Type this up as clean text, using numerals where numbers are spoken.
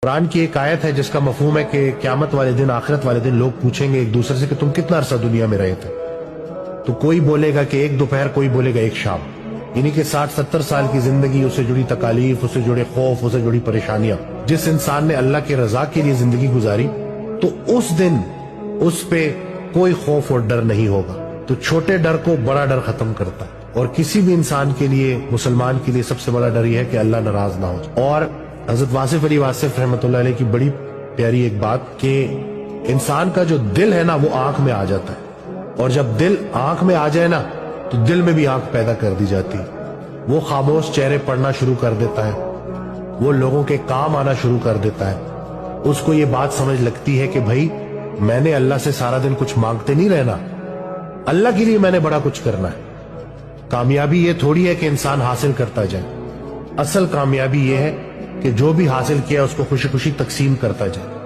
قرآن کی ایک آیت ہے جس کا مفہوم ہے کہ قیامت والے دن، آخرت والے دن لوگ پوچھیں گے ایک دوسرے سے کہ تم کتنا عرصہ دنیا میں رہے تھے؟ تو کوئی بولے گا کہ ایک دوپہر، کوئی بولے گا ایک شام، یعنی کہ 60-70 سال کی زندگی، اس سے جڑی تکالیف، اس سے جڑے خوف، اس سے جڑی پریشانیاں، جس انسان نے اللہ کے رضا کے لیے زندگی گزاری تو اس دن اس پہ کوئی خوف اور ڈر نہیں ہوگا۔ تو چھوٹے ڈر کو بڑا ڈر ختم کرتا ہے، اور کسی بھی انسان کے لیے، مسلمان کے لیے سب سے بڑا ڈر یہ ہے کہ اللہ ناراض نہ ہو جائے۔ اور حضرت واصف علی واصف رحمۃ اللہ علیہ کی بڑی پیاری ایک بات کہ انسان کا جو دل ہے نا وہ آنکھ میں آ جاتا ہے، اور جب دل آنکھ میں آ جائے نا تو دل میں بھی آنکھ پیدا کر دی جاتی ہے، وہ خاموش چہرے پڑھنا شروع کر دیتا ہے، وہ لوگوں کے کام آنا شروع کر دیتا ہے، اس کو یہ بات سمجھ لگتی ہے کہ بھائی میں نے اللہ سے سارا دن کچھ مانگتے نہیں رہنا، اللہ کے لیے میں نے بڑا کچھ کرنا ہے۔ کامیابی یہ تھوڑی ہے کہ انسان حاصل کرتا جائے، اصل کامیابی یہ ہے کہ جو بھی حاصل کیا اس کو خوشی خوشی تقسیم کرتا جائے۔